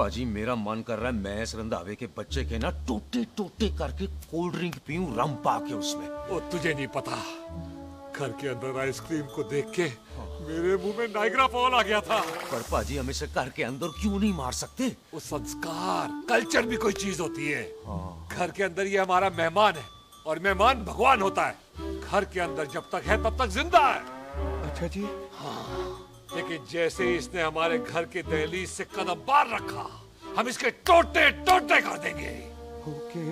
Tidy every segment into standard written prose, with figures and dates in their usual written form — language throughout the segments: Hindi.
पाजी मेरा मन कर रहा है मैं इस रंधावे के बच्चे के ना टोटे टोटे करके कोल्ड ड्रिंक पीऊं रम पाके उसमें। वो तुझे नहीं पता, घर के अंदर आइसक्रीम को देख के मेरे मुंह में नाइग्रा फॉल आ गया था। पर पाजी हम इसे घर के अंदर क्यों नहीं मार सकते? वो संस्कार कल्चर भी कोई चीज होती है। घर के अंदर ये हमारा मेहमान है और मेहमान भगवान होता है। घर के अंदर जब तक है तब तक जिंदा है। अच्छा जी। हाँ, लेकिन जैसे ही इसने हमारे घर के दहलीज से कदम बाहर रखा हम इसके टोटे टोटे कर देंगे। ओके।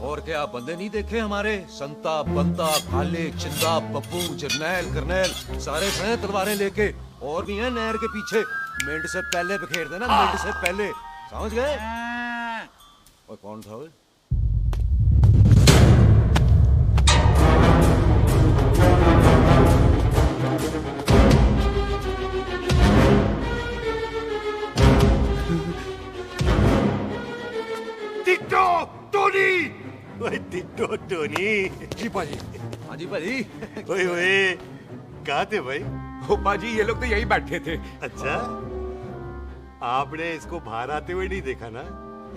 और क्या बंदे नहीं देखे हमारे? संता, बंता, खालिक, चिंदा, बब्बू, जरनैल, करनैल सारे हैं तलवारें लेके और भी हैं नहर के पीछे। मिनट से पहले बिखेर देना, मिनट से पहले, समझ गए? और कौन था वो? Ditto Tony. ओए टिट्टो टोनी। जी पाजी। हाँ जी पाजी। ओए ओए कहाँ थे भाई? ओ पाजी ये लोग तो यही बैठे थे। अच्छा, आपने इसको बाहर आते हुए नहीं देखा ना?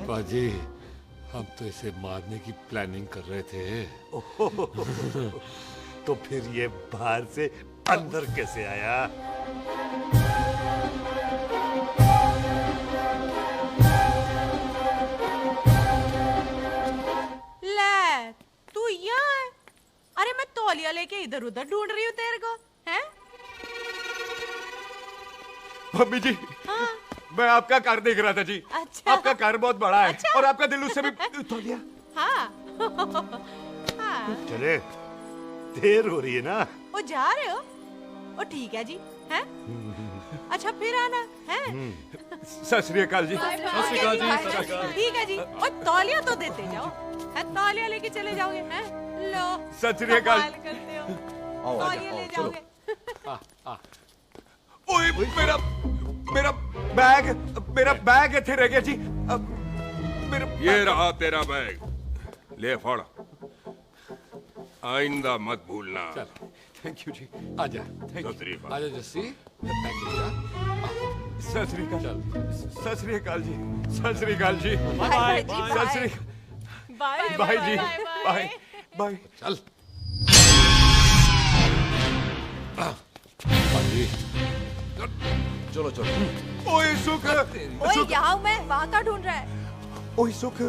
पाजी हम तो इसे मारने की प्लानिंग कर रहे थे। तो फिर ये बाहर से अंदर कैसे आया? ले तू यहाँ है? अरे मैं तौलिया लेके इधर उधर ढूंढ रही हूँ तेरे को, हैं? मम्मी जी, हाँ? मैं आपका कार देख रहा था जी। अच्छा। आपका कार बहुत बड़ा है। अच्छा। और आपका दिल उससे भी तौलिया। हाँ। हाँ। चले, देर हो रही है ना? वो जा रहे हो? वो ठीक है जी, हैं? अच्छा फिर आना, हैं? सत श्री अकाल जी। सत श्री अकाल जी। ठीक है जी। और तौलिया तो देते जाओ, हैं? तौलिया लेके चले जाओगे, हैं? लो। सत श्री अकाल। कमाल करते हो। आओ, तौलिया आओ, ले चलो। जाओगे। ओए मेरा बैग इथे रह गया जी। मेरा ये रहा तेरा बैग, ले फड़। आइंदा मत भूलना। थैंक यू जी। आजा सत श्री अकाल। आजा जस्सी। सत श्री अकाल। चल। सत श्री अकाल जी। सत श्री अकाल जी। बाय जी, सत श्री बाय बाय जी। Bye bye. चल। पाजी चलो चलो। ओए सुख। ओए यहाँ हूँ मैं, वहाँ का ढूंढ रहा है? ओए सुख।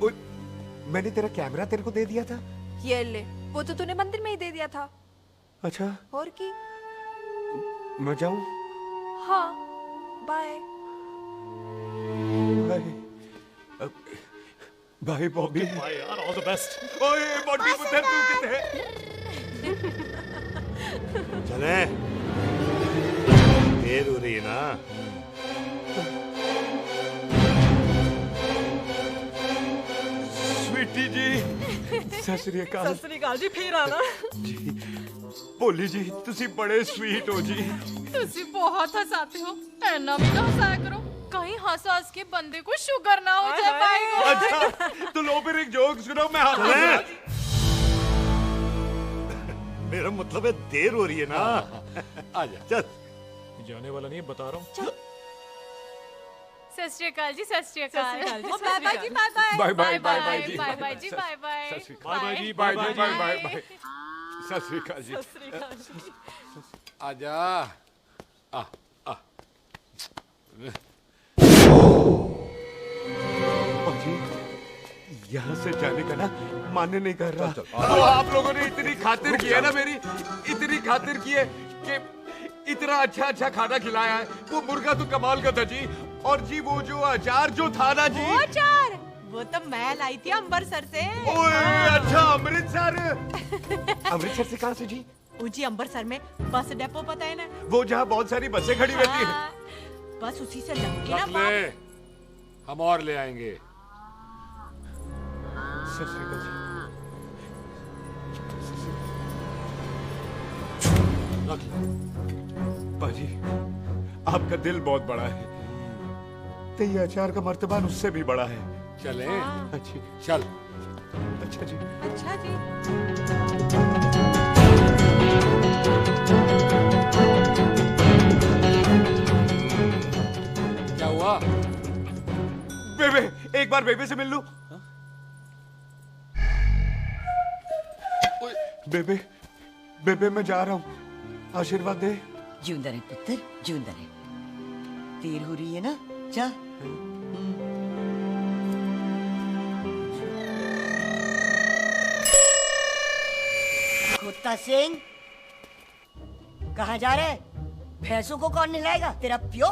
ओए मैंने तेरा कैमरा तेरे को दे दिया था। ये ले, वो तो तूने मंदिर में ही दे दिया था। अच्छा, और की? मैं जाऊं? हाँ, bye. Bye. Bye Bobby. Bye यार, ऑल द बेस्ट। ओए बॉबी पुत्र तू किथे है? चले, देर हो रही है ना? स्वीटी जी। सत श्री अकाल। ਸਤਿ ਸ੍ਰੀ ਅਕਾਲ ਜੀ ਫੇਰ ਆਣਾ जी भोली जी ਤੁਸੀਂ बड़े स्वीट हो जी। ਤੁਸੀਂ ਬਹੁਤ ਹਸਾते हो ऐना भी ना हंसाया करो कहीं हंस हंस के बंदे को शुगर ना हो जाए भाई को। अच्छा तो लो फिर एक जोक सुनो मैं चले। मेरा मतलब है देर हो रही है ना? आजा। चल। जाने वाला नहीं बता रहा हूँ। सत श्री अकाल जी, सत श्री अकाल। ओ बाय बाय जी, bye bye. Bye bye bye bye जी। बाय बाय जी, बाय बाय। सत श्री अकाल। बाय बाय जी, bye bye bye bye bye bye. सत श्री अकाल जी। आजा। जी यहाँ से जाने का ना मन नहीं कर रहा। चल, तो आप लोगों ने इतनी खातिर की है ना मेरी, इतनी खातिर की है कि इतना अच्छा अच्छा खाना खिलाया है। वो मुर्गा तो कमाल का था जी। और जी वो जो अचार जो था ना जी। वो चार, वो तो मैं लाई थी अम्बरसर से। ओए अच्छा अमृतसर। अमृतसर से कहाँ से जी? ऊंची अम्बरसर में बस डिपो पता है ना? वो जहाँ बहुत सारी बसें खड़ी रहती है। हाँ, बस उसी से लग ना रख ले, हम और ले आएंगे। सत श्री अकाल जी। रख ले। पाजी आपका दिल बहुत बड़ा है, तो ये अचार का मर्तबान उससे भी बड़ा है। चले। अच्छी। चल। अच्छा जी। अच्छा जी। क्या हुआ? एक बार बेबे से मिल लूं। बेबे बेबे मैं जा रहा हूँ, आशीर्वाद दे। जिंदा रहे पुत्र, जिंदा रहे। देर हो रही है ना, जा। कुत्ता सिंह, कहाँ जा रहे? भैंसों को कौन नहलाएगा? तेरा प्यो?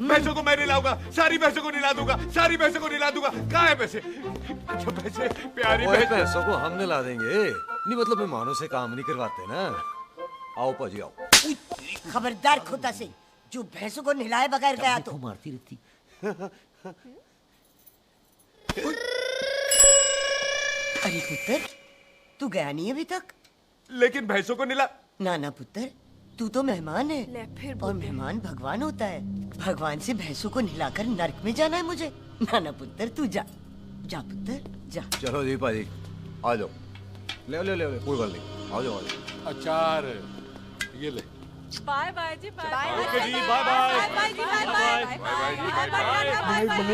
भैंसों को मैं नहलाऊंगा, सारी भैंसों को नहला दूंगा, सारी भैंसों को नहला दूंगा। कहाँ है पैसे? अच्छा पैसे, प्यारी पैसों को हम नहला देंगे, नहीं मतलब मेहमानों से काम नहीं करवाते ना। आओ पाजी आओ। खबरदार कुत्ता सिंह, जो भैंसों को नहलाए बगैर गया तो मारती रहती। अरे पुत्र, तू गया नहीं अभी तक? लेकिन भैंसों को नहला। ना ना पुत्र, तू तो मेहमान है, ले फिर और मेहमान भगवान होता है। भगवान से भैंसों को नहलाकर नरक में जाना है मुझे? ना ना पुत्र, तू जा, जा पुत्र जा। चलो जी पाजी, आ जाओ। ले ले ले ले, कोई बात नहीं, आ जाओ आ जाओ। अचार ये ले। बाय बाय जी, बाय बाय। ओके जी, बाय बाय। बाय जी, bye bye. Bye bye bye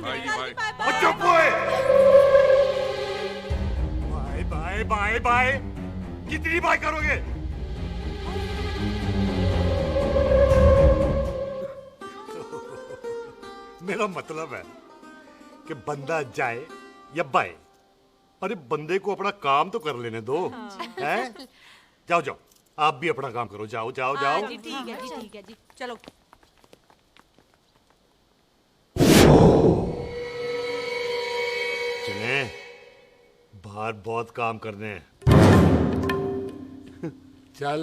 bye bye. चुप हुए। बाय बाय बाय बाय, कितनी बाय करोगे? मेरा मतलब है कि बंदा जाए या बाए, अरे बंदे को अपना काम तो कर लेने दो। हैं? जाओ जाओ, आप भी अपना काम करो, जाओ जाओ जाओ। जी ठीक है जी, ठीक है जी, चलो। चले, बाहर बहुत काम करने हैं। चल।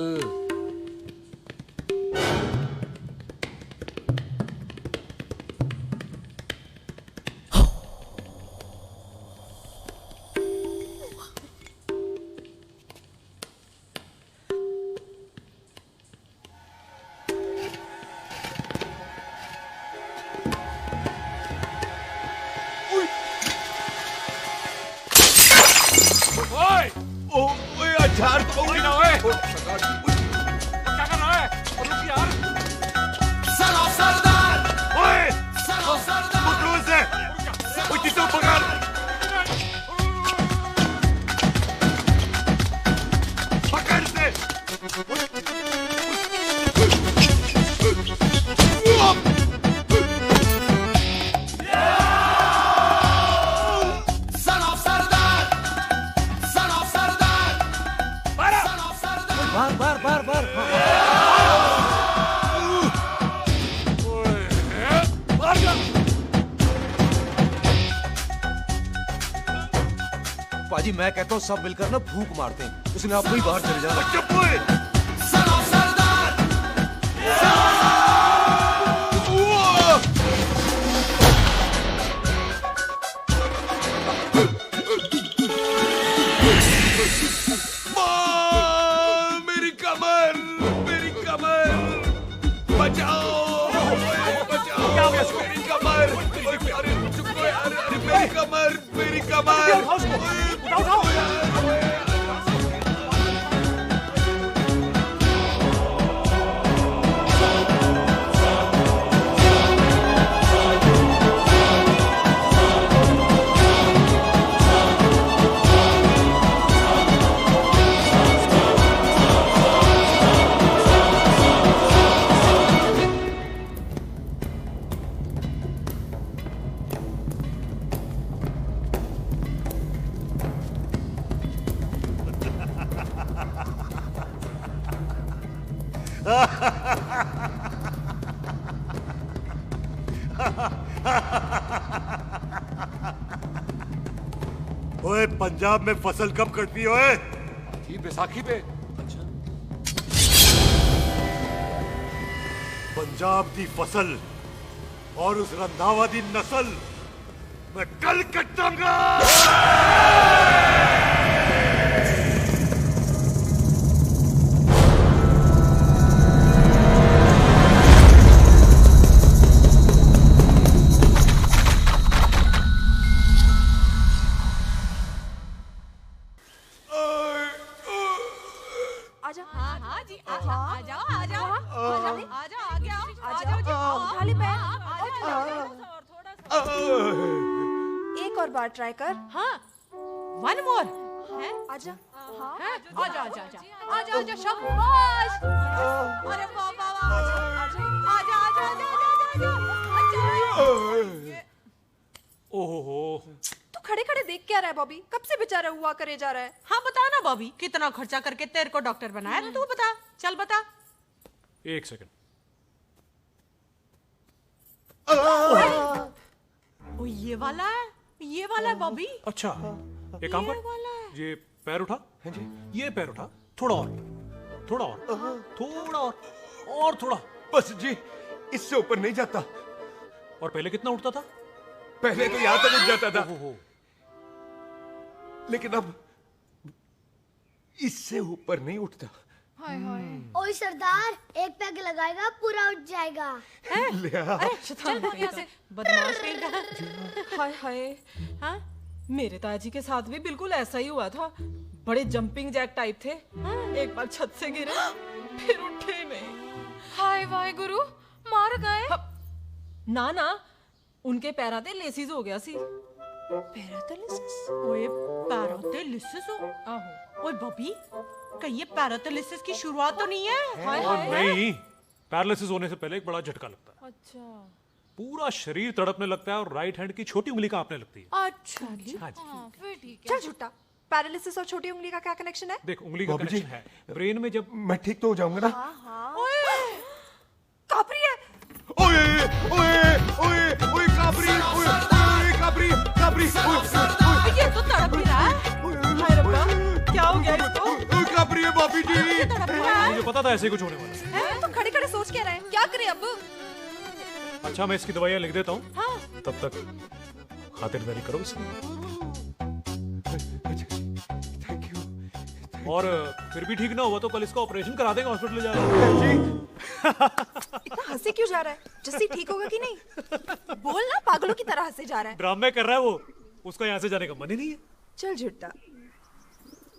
ओए अचार तो कोई ना ओए। क्या कर रहा है? रुक यार। ओए, पकड़ो इसे। ओए किसको पकड़? पकड़ इसे। बार बार बार बार। पाजी मैं कहता हूँ सब मिलकर ना फूंक मारते हैं, उसने आपको ही बाहर चले जाना। चुप हुए। मेरी कमर, मेरी कमर, बचाओ, बचाओ, मेरी कमर। अरे चुप करो यार, अरे मेरी कमर, मेरी कमर। ओए पंजाब में फसल कब कटती है ओए? थी बैसाखी पे। पंजाब दी फसल और उस रंधावा दी नस्ल मैं कल कटांगा। आजा। हाँ हाँ जी, आजा आजा और बार ट्राई कर। हाँ, वन मोर है। आजा। हाँ आजा आजा आजा आजा आजा शाबाश। अरे वाह वाह वाह, आजा आजा आजा आजा आजा। ओहो, तू खड़े खड़े देख क्या रहा है बॉबी? कब से बेचारा हुआ करे जा रहा है? हाँ बता ना बॉबी, कितना खर्चा करके तेरे को डॉक्टर बनाया ना, तू बता, चल बता। 1 सेकंड। ओ ये वाला है बॉबी। अच्छा, एक काम कर, ये पैर उठा। ये पैर उठा, थोड़ा और, थोड़ा और, थोड़ा और थोड़ा। बस जी, इससे ऊपर नहीं जाता। और पहले कितना उठता था? पहले तो यहां तक उठ जाता था, लेकिन अब इससे ऊपर नहीं उठता। ओए सरदार, एक पैग लगाएगा पूरा उठ जाएगा। चल यहाँ से, बदमाश कहीं का। हाय हाय। हाँ? मेरे ताजी के साथ भी बिल्कुल ऐसा ही हुआ था। बड़े जंपिंग जैक टाइप थे। एक बार छत से गिरे, फिर उठे नहीं। हाय वाहे गुरु, मार गए? ना ना, उनके पैरा ते लेसिस हो गया सी। पैरालिसिस? ओए पैरालिसिस हो? आहो। ओए बॉबी, कहीं ये पैरालिसिस की शुरुआत तो नहीं है? हाय और हाय। नहीं, पैरालिसिस होने से पहले एक बड़ा झटका लगता है। अच्छा। पूरा शरीर तड़पने लगता है और राइट हैंड की छोटी उंगली कांपने लगती है। अच्छा जी। हाँ जी। फिर ठीक है। चल झूठा, पैरालिसिस और छोटी उंगली का क्या कनेक्शन है? देख, उंगली का बॉबी जी, कनेक्शन है ब्रेन में। जब मैं ठीक तो हो जाऊंगा ना? कापरी है। ओए ओए ओए ओए काबरी, ओए ओए काबरी काबरी, ओए ये तो तड़प ही रहा है। हाय रब्बा, क्या हो गया इसको? ओए काबरी है बॉबी जी। तड़प रहा है। मुझे पता था ऐसे ही कुछ होने वाला है। तो खड़े खड़े सोच क्या रहे हैं? क्या करें अब? अच्छा, मैं इसकी दवाइयाँ लिख देता हूँ। हाँ। तब तक खातिरदारी करो इसकी। Thank you. और फिर भी ठीक ना हुआ तो कल इसका ऑपरेशन करा देंगे, हॉस्पिटल ले जाकर। इतना हंसे क्यों जा रहा है? जस्सी ठीक होगा कि नहीं? बोल ना, पागलों की तरह हंसे जा रहा है। ड्रामे कर रहा है वो, उसका यहाँ से जाने का मन ही नहीं है। चल झूठा,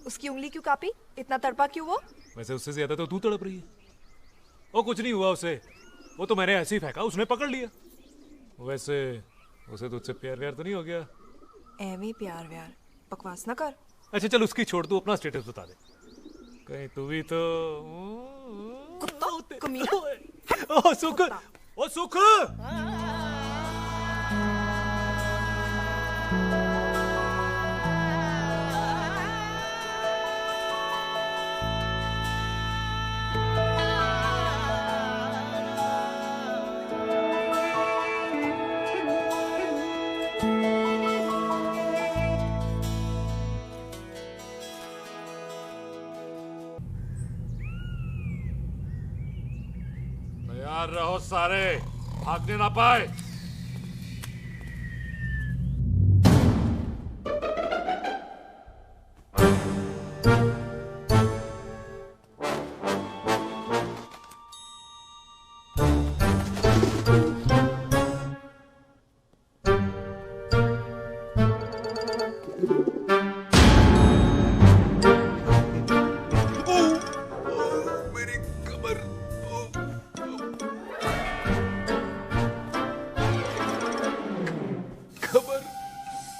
उसकी उंगली क्यों कापी? इतना तड़पा क्यों वो? वैसे उससे ज्यादा तो तू तड़प रही है। वो कुछ नहीं हुआ उसे, वो तो मैंने ऐसे ही फेंका, उसने पकड़ लिया। वैसे उसे तुझसे प्यार व्यार तो नहीं हो गया? एਵੇਂ प्यार व्यार बकवास ना कर। अच्छा चल, उसकी छोड़, तू अपना स्टेटस बता दे। कहीं तू भी तो कुत्ता कमीना। ओ सुख, ओ सुख। तैयार रहो सारे, भागने ना पाए।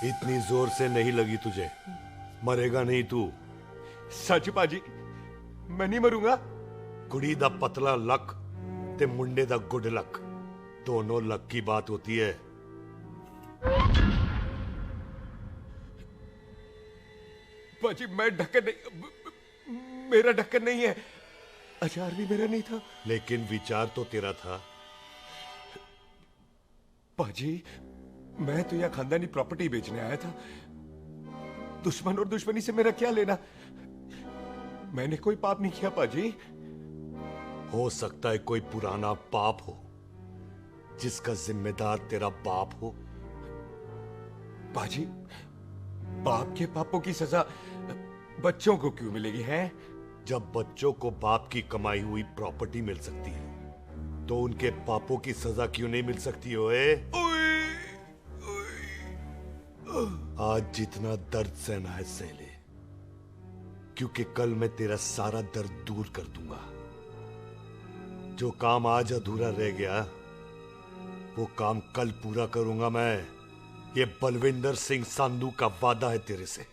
इतनी जोर से नहीं लगी तुझे, मरेगा नहीं तू। सच पाजी, मैं नहीं मरूंगा। कुड़ी दा पतला लक ते मुंडे दा गुड लक, दोनों लक की बात होती है। पाजी मैं ढक्कन नहीं, मेरा ढक्कन नहीं है। अचार भी मेरा नहीं था। लेकिन विचार तो तेरा था। पाजी, मैं तो यहाँ खानदानी प्रॉपर्टी बेचने आया था। दुश्मन और दुश्मनी से मेरा क्या लेना? मैंने कोई पाप नहीं किया पाजी। हो सकता है कोई पुराना पाप हो जिसका जिम्मेदार तेरा बाप हो। पाजी, बाप के पापों की सजा बच्चों को क्यों मिलेगी है? जब बच्चों को बाप की कमाई हुई प्रॉपर्टी मिल सकती है तो उनके पापों की सजा क्यों नहीं मिल सकती? ओए आज जितना दर्द सहना है सह ले, क्योंकि कल मैं तेरा सारा दर्द दूर कर दूंगा। जो काम आज अधूरा रह गया वो काम कल पूरा करूंगा मैं। ये बलविंदर सिंह सांधू का वादा है तेरे से,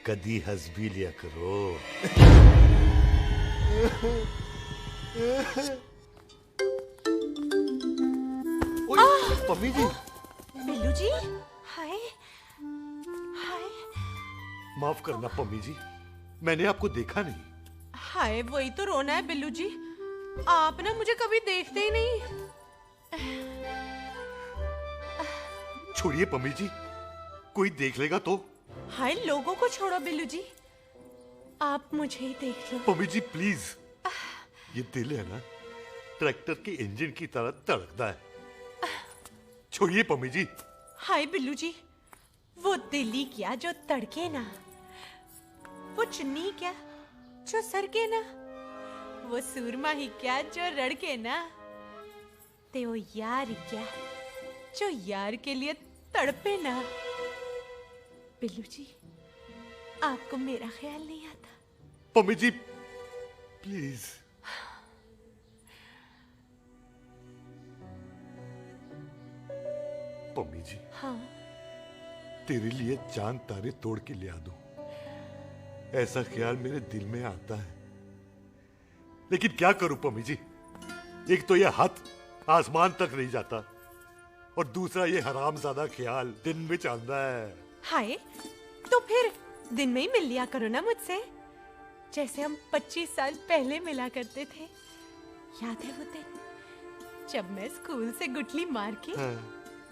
कदी हंस भी लिया करो। पम्मी जी। बिल्लू जी, हाय हाय। माफ करना पम्मी जी, मैंने आपको देखा नहीं। हाय, वही तो रोना है बिल्लू जी, आप ना मुझे कभी देखते ही नहीं। छोड़िए पम्मी जी, कोई देख लेगा तो। हाय, लोगों को छोड़ो बिल्लू जी, आप मुझे ही देख लो। पम्मी जी प्लीज, ये दिल है ना, ट्रैक्टर के इंजन की तरह धड़कता है। छोड़िए पम्मी जी। हाय बिल्लू जी, वो दिल ही क्या जो तड़के ना, वो चुन्नी क्या जो सरके ना, वो सूरमा ही क्या जो रड़के ना, ते वो यार ही क्या जो यार के लिए तड़पे ना। बिल्लू जी, आपको मेरा ख्याल नहीं आता? पम्मी जी प्लीज। पम्मी जी, हाँ, तेरे लिए चांद तारे तोड़ के ले आ दूं, ऐसा ख्याल मेरे दिल में आता है, लेकिन क्या करूं पम्मी जी। एक तो यह हाथ आसमान तक नहीं जाता, और दूसरा ये हरामजादा ख्याल दिन में चांदा है। हाय, तो फिर दिन में ही मिल लिया करो ना मुझसे, जैसे हम 25 साल पहले मिला करते थे। याद है वो दिन जब मैं स्कूल से गुटली मार के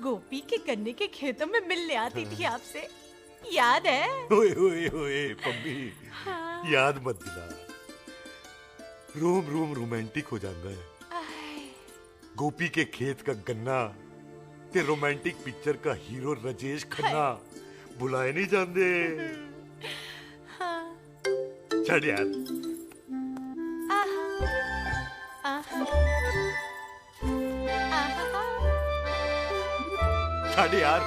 गोपी के गन्ने के खेतों में मिलने आती थी आपसे, याद है? ओए ओए ओए पम्मी, हाँ। याद मत दिला, रोम रोम रोमांटिक हो जाता है। गोपी के खेत का गन्ना ते रोमांटिक पिक्चर का हीरो राजेश खन्ना बुलाए नहीं जाते। हाँ। चल यार। चल यार।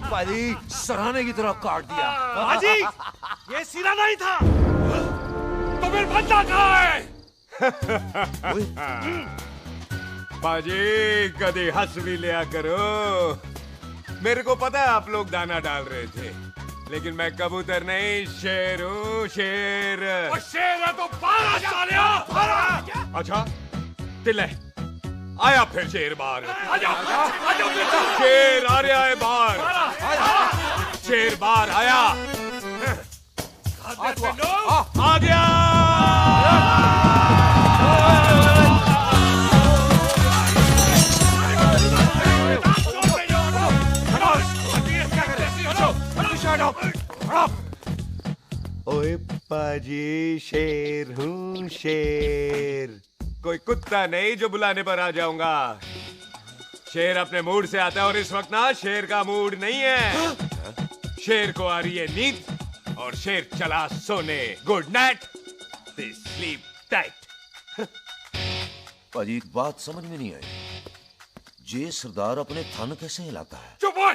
पाजी, सराहने की तरह काट दिया। पाजी, ये सिरा नहीं था, तो फिर बंदा कहाँ है? पाजी, कभी हंस भी लिया करो। मेरे को पता है आप लोग दाना डाल रहे थे, लेकिन मैं कबूतर नहीं, शेर हूँ, शेर। और शेर है तो बाहर आ सालिया, बाहर। अच्छा, तिले आया फिर शेर बाहर। आजा, शेर आ रहा है बाहर। शेर बाहर आया। आ गया। ओए पाजी, शेर हूँ, शेर। कोई कुत्ता नहीं जो बुलाने पर आ जाऊंगा। शेर अपने मूड से आता है, और इस वक्त ना शेर का मूड नहीं है। शेर को आ रही है नींद, और शेर चला सोने। Good night, sleep tight. पाजी, एक बात समझ में नहीं आई, जे सरदार अपने थन कैसे हिलाता है? चुप हो।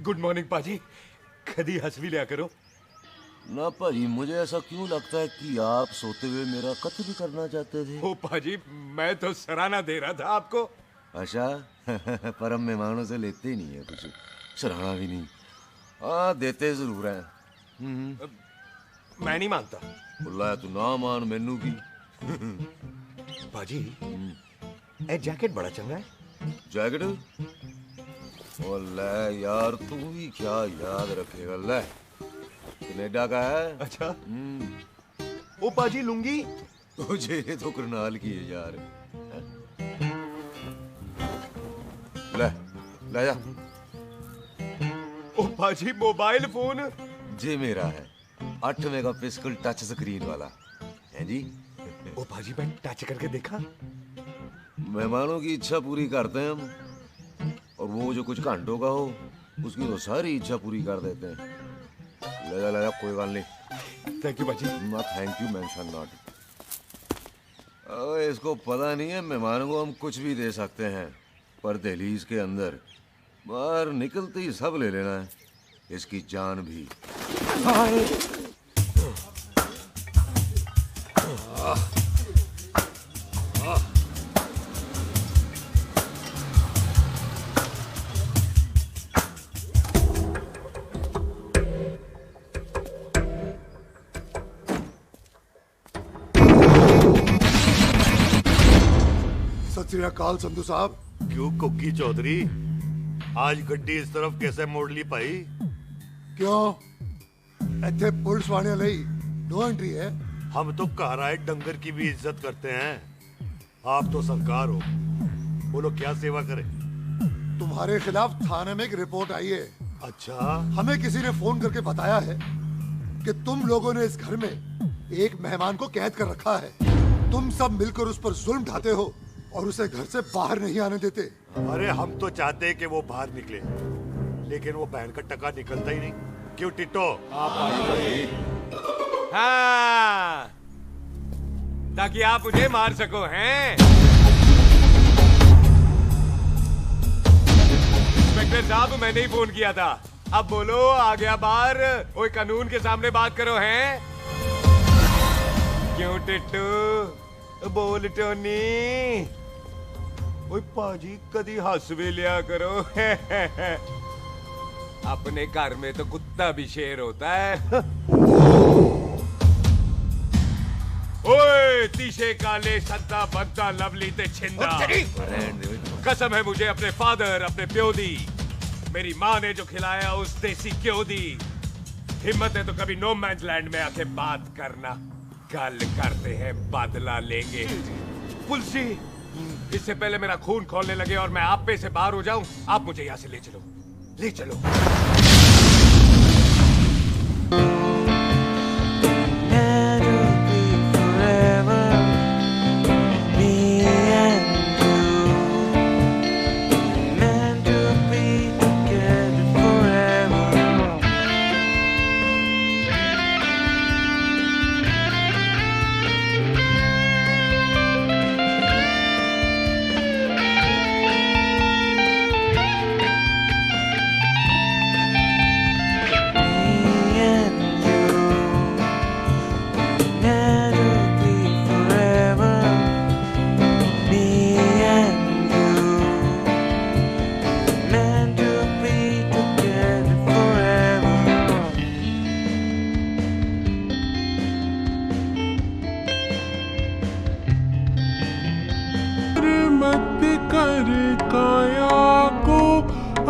गुड मॉर्निंग पाजी, कदी हंस भी लिया करो। ना भाजी, मुझे ऐसा क्यों लगता है कि आप सोते हुए मेरा कत्ल भी करना चाहते थे? ओ पाजी, मैं तो सराहना दे रहा था आपको। अच्छा पर हम मेहमानों से लेते ही नहीं है कुछ, सराहना भी नहीं। हाँ देते जरूर हैं। मैं नहीं मानता। बुलाया तू ना मान, मैनू की। पाजी ए जैकेट बड़ा चंगा है। जैकेट? ओ ले यार, तू भी क्या याद रखेगा। ले कनेडा का है। अच्छा। ओ पाजी लुंगी? तुझे तो करनाल की है यार। ले ले जा। ओ पाजी मोबाइल फोन? जी मेरा है, 8 मेगापिक्सल टच स्क्रीन वाला है जी। ओ पाजी मैं टच करके देखा। मेहमानों की इच्छा पूरी करते हैं हम, और वो जो कुछ घंटों का हो उसकी तो सारी इच्छा पूरी कर देते हैं। ले जा कोई बात नहीं। थैंक यू बाजी। ना थैंक यू मेंशन नॉट। इसको पता नहीं है मेहमानों को हम कुछ भी दे सकते हैं, पर दहलीज के अंदर बाहर निकलते ही सब ले लेना है, इसकी जान भी। सत श्री अकाल संधू साहब। क्यों कुक्की चौधरी, आज गड्डी इस तरफ कैसे मोड़ ली भाई? क्यों इतने पुलिस वाले ਲਈ नो एंट्री है? हम तो घर आए डंगर की भी इज्जत करते हैं। आप तो सरकार हो, बोलो क्या सेवा करें? तुम्हारे खिलाफ थाने में एक रिपोर्ट आई है। अच्छा? हमें किसी ने फोन करके बताया है कि तुम लोगों ने इस घर में एक मेहमान को कैद कर रखा है। तुम सब मिलकर उस पर जुल्म ढाते हो और उसे घर से बाहर नहीं आने देते। अरे हम तो चाहते हैं कि वो बाहर निकले, लेकिन वो बहन का टका निकलता ही नहीं। क्यों टिट्टो? हाँ, ताकि आप मुझे मार सको हैं। इंस्पेक्टर साहब, मैंने ही फोन किया था। अब बोलो, आ गया बाहर? ओए कानून के सामने बात करो हैं। क्यों टिट्टू? बोल टोनी। ओए पाजी, कदी हंस भी लिया करो। अपने घर में तो कुत्ता भी शेर होता है। ओए तीशे काले संता बनता लवली ते छिंदा, कसम है मुझे अपने फादर, अपने प्यो दी, मेरी माँ ने जो खिलाया उस देसी क्यों दी। हिम्मत है तो कभी नो मैंस लैंड में आके बात करना। कल करते हैं, बदला लेंगे। पुलसी, इससे पहले मेरा खून खोलने लगे और मैं आप पे से बाहर हो जाऊं, आप मुझे यहाँ से ले चलो, ले चलो।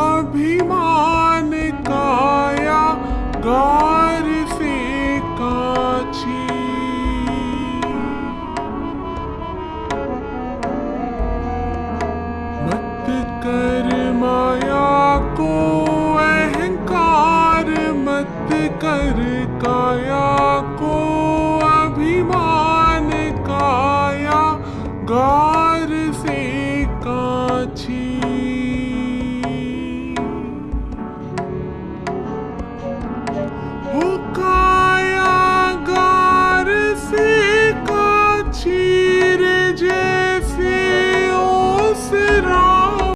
अभिमान काया गार से काछी, मत कर माया को अहंकार, मत कर काया को अभिमान काया गार से काछी।